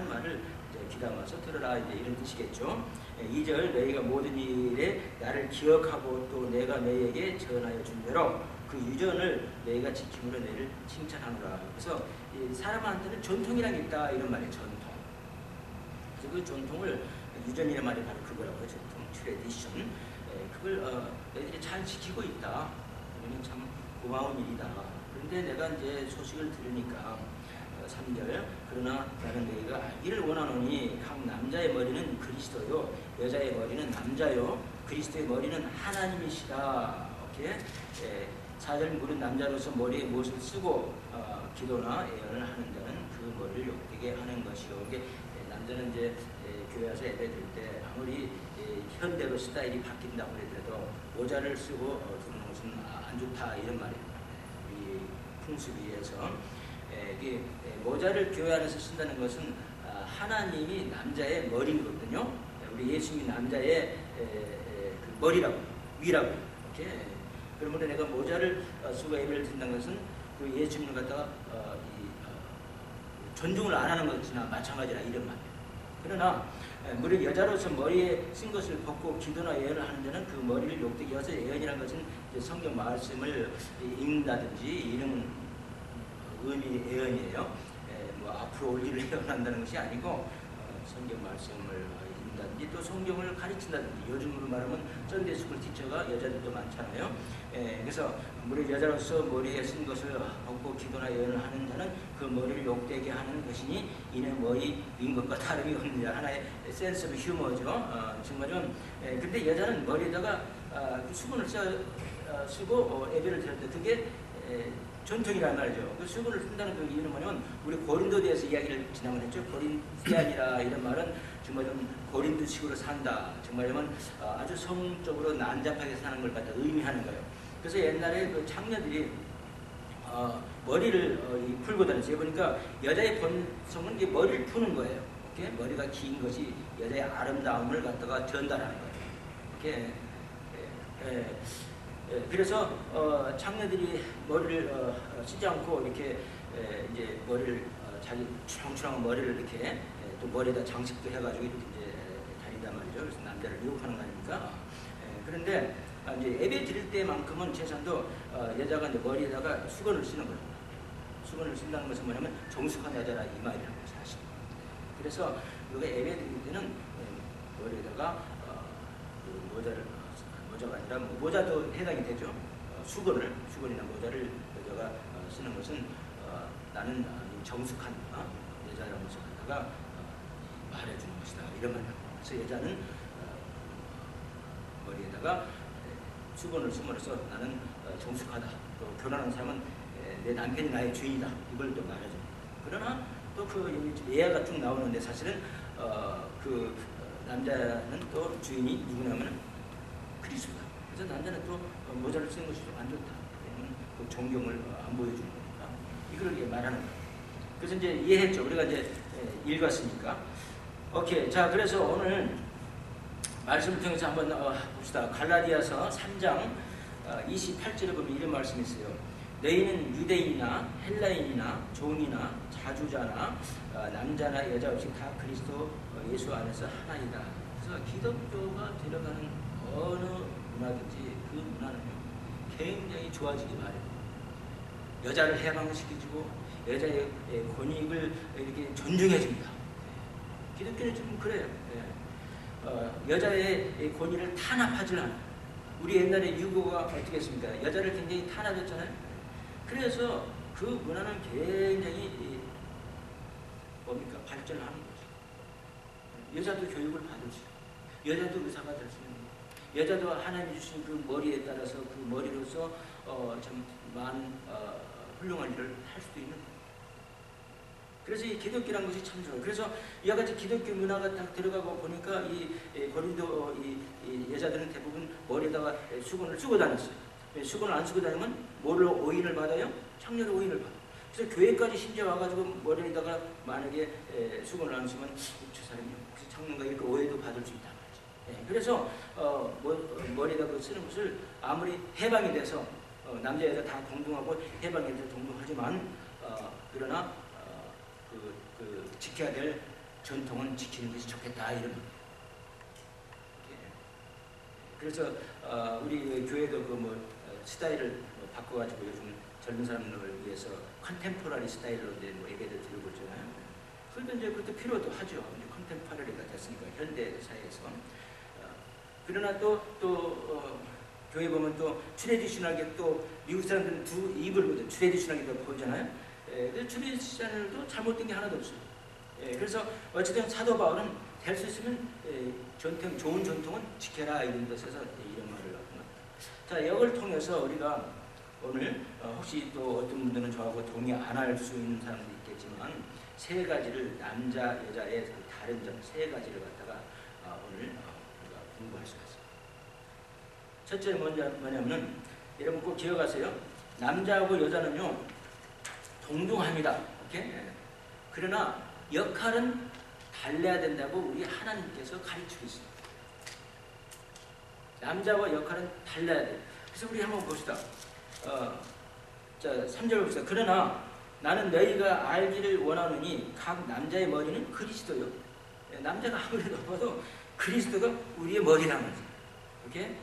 하는 말을 이제 귀담아서 들으라 이제 이런 뜻이겠죠. 2절 너희가 모든 일에 나를 기억하고 또 내가 너희에게 전하여 준 대로 그 유전을 너희가 지킴으로 너희를 칭찬하노라. 그래서 사람한테는 전통이란 게 있다 이런 말이에요. 전통. 그래서 그 전통을 유전이라는 말이 바로 그거라고요. 전통, 트레디션. 그걸 너희들이 잘 지키고 있다. 그러면 참 고마운 일이다. 그런데 내가 이제 소식을 들으니까 3절 그러나 나는 너희가 알기를 원하노니 각 남자의 머리는 그리스도요 여자의 머리는 남자요 그리스도의 머리는 하나님이시다. 오케이? 4절 무릇 남자로서 머리에 무엇을 쓰고 기도나 예언을 하는 자는 그 머리를 욕되게 하는 것이요. 이게 남자는 이제 교회 와서 예배 드릴 때 아무리 현대로 스타일이 바뀐다고 하더라도 모자를 쓰고 듣는 것은 안 좋다 이런 말이에요. 우리 풍습위에서 모자를 교회 안에서 쓴다는 것은 하나님이 남자의 머리거든요. 우리 예수님이 남자의 그 머리라고 위라고 이렇게. 그러므로 내가 모자를 쓰고 예배를 드린다는 것은 그 예수님을 갖다가 존중을 안 하는 것이나 마찬가지라 이런 말이에요. 그러나 무릇 여자로서 머리에 쓴 것을 벗고 기도나 예언을 하는 데는 그 머리를 욕되게 해서 예언이라는 것은 성경 말씀을 읽는다든지 이런 의미 예언이에요. 뭐 앞으로 올 일을 예언한다는 것이 아니고 성경 말씀을 읽는다든지 또 성경을 가르친다든지 요즘으로 말하면 썬데이스쿨 티처가 여자들도 많잖아요. 그래서 무릇 여자로서 머리에 쓴 것을 벗고 기도나 예언을 하는 자는 그 머리를 욕되게 하는 것이니 이는 머리인 것과 다름이 없느냐. 하나의 센스 오브 휴머죠. 정말은 근데 여자는 머리에다가 수건을 쓰고 예배를 드릴 때 그게 전통이란 말이죠. 그 수건을 쓴다는 그 이유는 뭐냐면 우리 고린도대에서 이야기를 지난번에 했죠. 고린티안이라 이런 말은 정말 좀 고린도식으로 산다. 정말이면 아주 성적으로 난잡하게 사는 걸 갖다 의미하는 거예요. 그래서 옛날에 그 창녀들이 머리를 풀고 다녔어요. 보니까 여자의 본성은 이게 머리를 푸는 거예요. 이렇게 머리가 긴 것이 여자의 아름다움을 갖다가 전달하는 거예요. 이렇게 그래서 창녀들이 머리를 쓰지 않고 이렇게 이제 머리를 자기 추렁추렁한 머리를 이렇게 또 머리에다 장식도 해가지고 이렇게 이제 다닌단 말이죠. 그래서 남자를 유혹하는 거 아닙니까? 그런데 이제 예배 드릴 때만큼은 최소한도 여자가 이제 머리에다가 수건을 쓰는 거예요. 수건을 쓴다는 것은 뭐냐면 정숙한 여자라 이 말이라는 거죠, 사실. 그래서 우리가 예배 드릴 때는 머리에다가 모자가 아니라 모자도 해당이 되죠. 수건이나 모자를 여자가 쓰는 것은 나는 정숙한 여자라는 것을 갖다가 말해주는 것이다 이런 말이에요. 그래서 여자는 머리에다가 수건을 쓰므로써 나는 정숙하다. 또 결혼한 사람은 내 남편이 나의 주인이다. 이걸 또 말해줘. 그러나 또 그 예화가 쭉 나오는데 사실은 그 남자는 또 주인이 누구냐면 그리스도다. 그래서 남자는 또 모자를 쓰는 것이 좀 안 좋다. 왜냐면 그 존경을 안 보여주는 거니까. 이걸 말하는 거예요. 그래서 이제 이해했죠. 우리가 이제 읽었으니까. 오케이. 자, 그래서 오늘 말씀을 통해서 한번 봅시다. 갈라디아서 3장 28절에 보면 이런 말씀이 있어요. 너희는 유대인이나 헬라인이나 종이나 자주자나 남자나 여자 없이 다 그리스도 예수 안에서 하나이다. 그래서 기독교가 들어가는 어느 문화든지 그 문화는요 굉장히 좋아지기 바래요. 여자를 해방시켜주고 여자의 권익을 이렇게 존중해줍니다. 기독교는 좀 그래요. 여자의 권위를 탄압하지 않아요. 우리 옛날에 유교가 어떻게 했습니까? 여자를 굉장히 탄압했잖아요. 그래서 그 문화는 굉장히 뭡니까? 발전하는 거죠. 여자도 교육을 받을 수 있어요. 여자도 의사가 될 수 있는 거예요. 여자도 하나님이 주신 그 머리에 따라서 그 머리로서 참 많은 훌륭한 일을 할 수도 있는 거예요. 그래서 이 기독교라는 것이 참 좋아요. 그래서 이와 같이 기독교 문화가 딱 들어가고 보니까 이 고린도 이 여자들은 대부분 머리에다가 수건을 쓰고 다녔어요. 수건을 안 쓰고 다니면 뭐로 오인을 받아요? 창녀로 오인을 받아요. 그래서 교회까지 심지어 와가지고 머리에다가 만약에 수건을 안 쓰면 저 사람이 혹시 창녀가 이렇게 오해도 받을 수 있단 말이죠. 그래서 머리에다가 쓰는 것을 아무리 해방이 돼서 남자 여자 다 동등하고 해방이 돼서 동등하지만 그러나 지켜야 될 전통은 지키는 것이 좋겠다 이런 말. 그래서 우리 교회도 스타일을 바꿔가지고 요즘 젊은 사람들을 위해서 컨템포러리 스타일로 이제 예배를 드리고 있잖아요. 그런데 이제 그것도 필요도 하죠. 이제 컨템포러리가 됐으니까 현대 사회에서. 그러나 또 교회 보면 또 트레디셔널하게 또 미국 사람들은 두 입을 보죠. 트레디셔널하게 보잖아요. 그 트레디셔널도 잘못된 게 하나도 없어요. 그래서 어쨌든 사도 바울은 될 수 있으면 전통, 좋은 전통은 지켜라 이런 뜻에서 이런 말을 하고 자, 이걸 통해서 우리가 오늘 혹시 또 어떤 분들은 저하고 동의 안 할 수 있는 사람도 있겠지만 세 가지를 남자 여자의 다른 점 세 가지를 갖다가 오늘 우리가 공부할 수가 있습니다. 첫째 뭐냐면은 여러분 꼭 기억하세요. 남자하고 여자는요 동등합니다. 오케이? 그러나 역할은 달라야 된다고 우리 하나님께서 가르치고 있습니다. 남자와 역할은 달라야 돼요. 그래서 우리 한번 봅시다. 자, 3절 봅시다. 그러나 나는 너희가 알기를 원하노니 각 남자의 머리는 그리스도요. 남자가 아무리 높아도 그리스도가 우리의 머리라는 거죠. 오케이?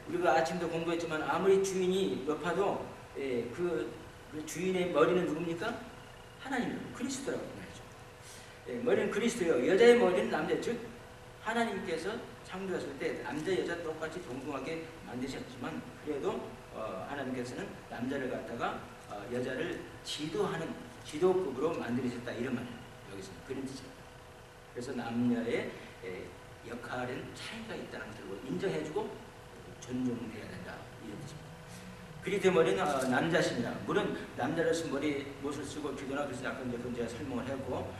우리가 아침도 공부했지만 아무리 주인이 높아도 그 주인의 머리는 누굽니까? 하나님이고 그리스도라고 말이죠. 머리는 그리스도요. 여자의 머리는 남자, 즉 하나님께서 창조했을 때 남자 여자 똑같이 동등하게 만드셨지만 그래도 하나님께서는 남자를 갖다가 여자를 지도하는 지도급으로 만들으셨다 이런 말이에요. 여기서 그런 뜻입니다. 그래서 남녀의 역할은 차이가 있다는 것을 인정해주고 존중해야 된다 이런 뜻입니다. 그리스도의 머리는 남자십니다. 물론 남자로서 머리 못을 쓰고 기도나 그래서 아까 이제 제가 설명을 했고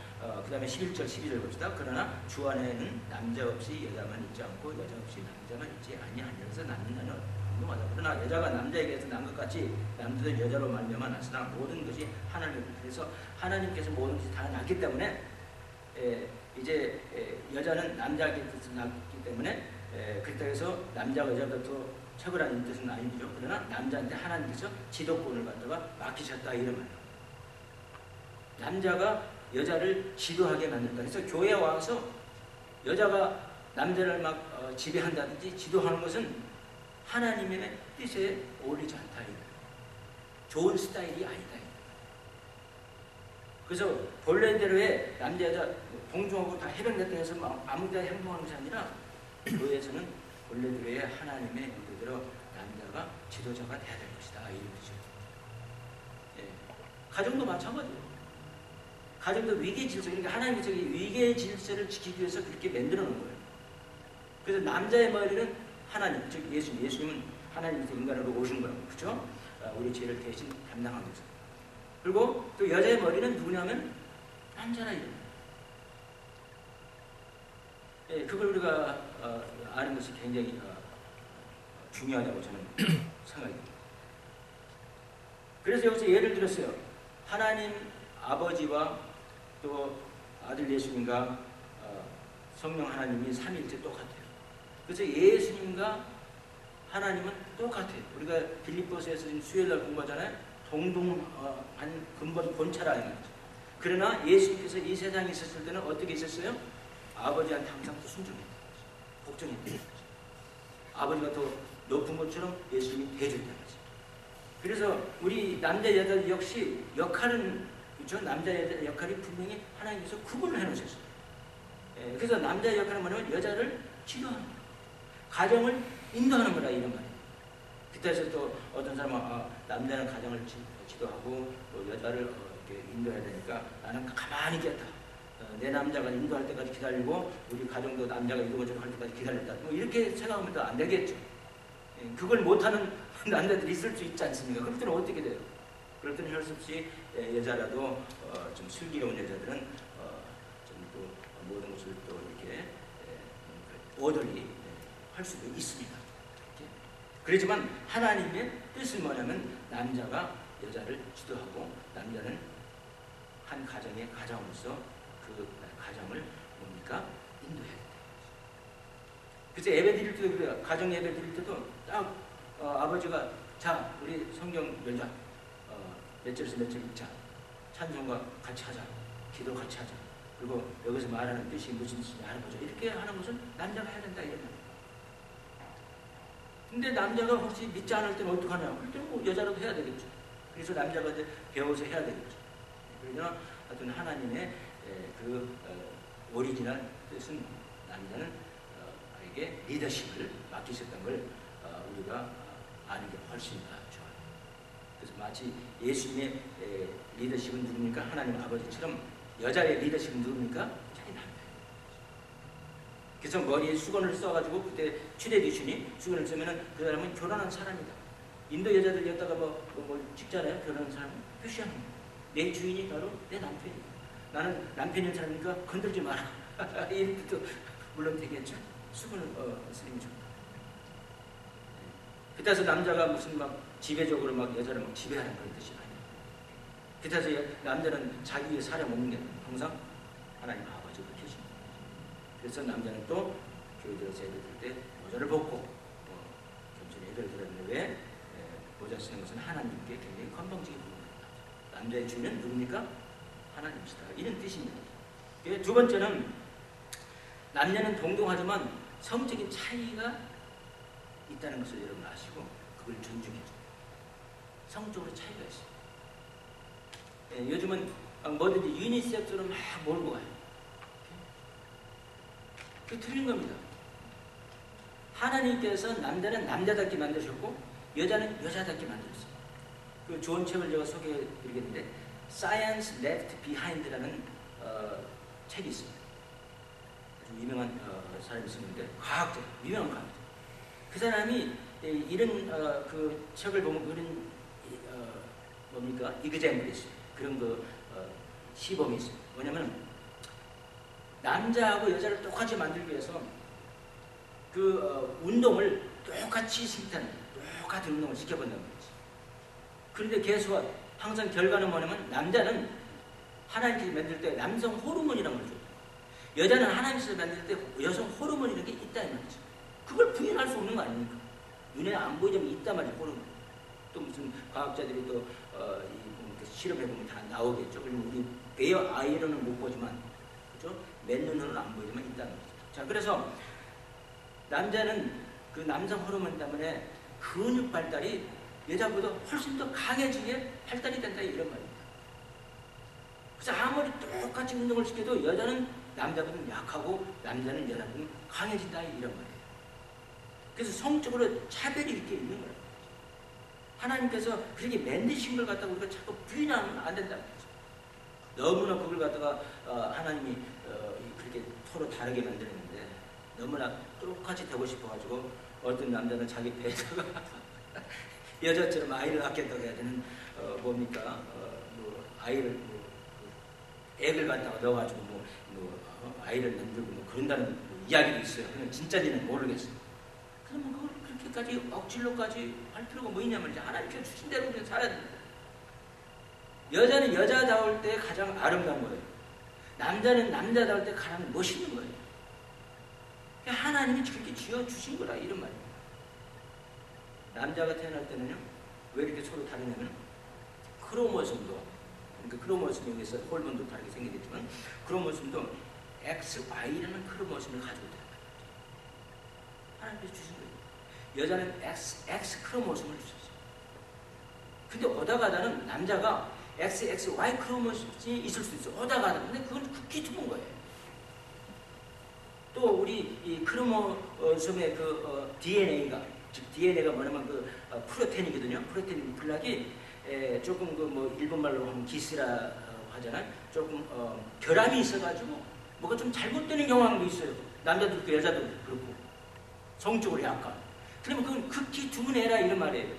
그 다음에 11절 12절 봅시다. 그러나 주 안에는 남자 없이 여자만 있지 않고 여자 없이 남자만 있지 아니하면서 남자는 운동하다. 그러나 여자가 남자에게서 난 것 같이 남자도 여자로 말미암아 났으나 모든 것이 하나님 그래서 하나님께서 모든 것이 다 났기 때문에 이제 여자는 남자에게서 났기 때문에 그렇다고 해서 남자가 여자보다 더 처벌하는 뜻은 아니죠. 그러나 남자한테 하나님께서 지도권을 갖다가 맡기셨다 이런 말이에요. 남자가 여자를 지도하게 만든다. 그래서 교회에 와서 여자가 남자를 막 지배한다든지 지도하는 것은 하나님의 뜻에 어울리지 않다. 좋은 스타일이 아니다. 그래서 본래대로의 남자 여자 동중하고 다 해병됐다 해서 아무 데나 행동하는 것이 아니라 교회에서는 본래대로의 하나님의 의도대로 남자가 지도자가 돼야 될 것이다. 이런 뜻이죠. 가정도 마찬가지예요. 가정도 위계 질서, 그러니까 하나님께서 위계 질서를 지키기 위해서 그렇게 만들어 놓은 거예요. 그래서 남자의 머리는 하나님, 즉 예수님은 하나님께서 인간으로 오신 거라고, 그렇죠? 우리 죄를 대신 담당한 거죠. 그리고 또 여자의 머리는 누구냐면 남자라 이런. 그걸 우리가 아는 것이 굉장히 중요하다고 저는 생각이 듭니다. 그래서 여기서 예를 들었어요. 하나님 아버지와 또 아들 예수님과 성령 하나님이 삼위일체 똑같아요. 그래서 예수님과 하나님은 똑같아요. 우리가 빌립보서에서 수요일날 공부하잖아요. 동등한 근본 본체라 이거죠. 그러나 예수님께서 이 세상에 있었을 때는 어떻게 있었어요? 아버지한테 항상 순종했다. 복종했다. 아버지가 더 높은 것처럼 예수님이 대줬다는 거죠. 그래서 우리 남자 여자 역시 역할은 그렇죠? 남자 여자 역할이 분명히 하나님께서 구분을 해놓으셨어요. 그래서 남자의 역할은 뭐냐면 여자를 지도하는 거예요. 가정을 인도하는 거라 이런 말이에요. 그때서 또 어떤 사람은 남자는 가정을 지도하고 또 여자를 이렇게 인도해야 되니까 나는 가만히 있겠다. 내 남자가 인도할 때까지 기다리고 우리 가정도 남자가 인도를 할 때까지 기다렸다. 뭐 이렇게 생각하면 또 안 되겠죠. 그걸 못하는 남자들이 있을 수 있지 않습니까? 그럴 때는 어떻게 돼요? 그럴 때는 할 수 없이 여자라도 좀 슬기로운 여자들은 좀 또 모든 것을 또 이렇게 오더리 할 수도 있습니다. 이렇게. 그렇지만 하나님의 뜻은 뭐냐면 남자가 여자를 지도하고 남자는 한 가정의 가장으로서 그 가정을 뭡니까? 인도해야 된다. 그래서 예배 드릴 때도 그래요. 가정 예배 드릴 때도 딱 아버지가 자 우리 성경 열자. 몇 절에서 몇 절 읽자. 찬송과 같이 하자. 기도 같이 하자. 그리고 여기서 말하는 뜻이 무슨 뜻인지 알아보자. 이렇게 하는 것은 남자가 해야 된다 이런 말이에요. 근데 남자가 혹시 믿지 않을 때는 어떡하냐? 그럴 때는 뭐 여자라도 해야 되겠죠. 그래서 남자가 이제 배워서 해야 되겠죠. 그러나 하여튼 하나님의 오리지널 뜻은 남자는 에게 리더십을 맡기셨던 걸 우리가 아는 게 훨씬 더 좋아요. 그래서 마치 예수님의 리더십은 누굽니까? 하나님 아버지처럼 여자의 리더십은 누굽니까? 자기 남편. 그래서 머리에 수건을 써가지고 그때 출애굽신이 수건을 쓰면은 그 사람은 결혼한 사람이다. 인도 여자들 여기다가 뭐 찍잖아요. 결혼한 사람은 표시하는 거예요. 내 주인이 바로 내 남편이다. 나는 남편인 사람이니까 건들지 마라. 이런 뜻도 물론 되겠죠. 수건을 쓰는 게 좋다. 그때서 남자가 무슨 막 지배적으로 막 여자를 막 지배하는 그런 뜻이 아니에요. 그때서 남자는 자기 위해 사람 없는 게 항상 하나님 아버지가 계십니다. 그래서 남자는 또 교회들에서 예배 들 때 모자를 벗고 겸손히 예배를 드렸는데 왜 모자 쓰는 것은 하나님께 굉장히 건방지게 보입니다. 남자의 주인은 누굽니까? 하나님이시다. 이런 뜻입니다. 두 번째는 남녀는 동등하지만 성적인 차이가 있다는 것을 여러분 아시고 그걸 존중해줘요. 성적으로 차이가 있어요. 요즘은 뭐든지 유니섹스로 막 몰고 가요. 그게 틀린 겁니다. 하나님께서 남자는 남자답게 만드셨고 여자는 여자답게 만들었어요. 그 좋은 책을 제가 소개해드리겠는데 Science Left Behind라는 책이 있습니다. 아주 유명한 사람이 쓰는데 과학자, 유명한 과학자. 그 사람이 이런 그 책을 보면 그런 뭡니까? 이그잼플이 있어요. 그런 시범이 있어요. 뭐냐면 남자하고 여자를 똑같이 만들기 위해서 운동을 똑같이 시키는 똑같은 운동을 시켜본다는 거지. 그런데 개수와 항상 결과는 뭐냐면 남자는 하나님께서 만들 때 남성 호르몬이라는 걸 줘요. 여자는 하나님께서 만들 때 여성 호르몬이라는 게 있다 이 말이죠. 그걸 부인할 수 없는 거 아닙니까? 눈에 안 보이지만 있단 말이에요. 호르몬. 또 무슨 과학자들이 또 실험해보면 다 나오겠죠. 그러면 우리 베어 아이로는 못 보지만 그죠? 맨눈으로는 안 보이지만 있다는 거죠. 자, 그래서 남자는 그 남성 호르몬 때문에 근육 발달이 여자보다 훨씬 더 강해지게 발달이 된다 이런 말입니다. 그래서 아무리 똑같이 운동을 시켜도 여자는 남자보다 약하고 남자는 여자보다 강해진다 이런 말이에요. 그래서 성적으로 차별이 이렇게 있는 거예요. 하나님께서 그렇게 만드신 걸 갖다가 우리가 자꾸 부인하면 안 된다는 거죠. 너무나 그걸 갖다가 하나님이 그렇게 서로 다르게 만들었는데 너무나 똑같이 되고 싶어가지고 어떤 남자는 자기 배에다가 여자처럼 아이를 낳겠다고 해야 되는 뭡니까 아이를 액을 갖다가 넣어가지고 아이를 만들고 그런다는 이야기도 있어요. 그냥 진짜인지는 모르겠어요. 그러면 그걸 그렇게까지 억지로까지 할 필요가 뭐 있냐면 하나님께서 주신 대로 그냥 살아야 됩니다. 여자는 여자다울 때 가장 아름다운 거예요. 남자는 남자다울 때 가장 멋있는 거예요. 하나님이 그렇게 지어주신 거라 이런 말이에요. 남자가 태어날 때는요 왜 이렇게 서로 다르냐면 크로모솜도 그러니까 크로모솜에 의해서 호르몬도 다르게 생기겠지만 크로모솜도 XY라는 크로모솜을 가지고 있다. 하나님께서 주신 거예요. 여자는 X 크로모솜을 주셨어요. 근데 오다 가다는 남자가 XXY 크로모솜이 있을 수 있어요. 오다 가다. 근데 그건 극히 드문 거예요. 또 우리 이 크로모솜의 DNA가 즉 DNA가 뭐냐면 프로테인이거든요. 프로테인 블락이 조금 일본말로 하면 기스라 하잖아요. 조금 결함이 있어가지고 뭐가 좀 잘못되는 경향도 있어요. 남자도 그렇고 여자도 그렇고 성적으로 약간. 그러면 그건 극히 드문 애라 이런 말이에요.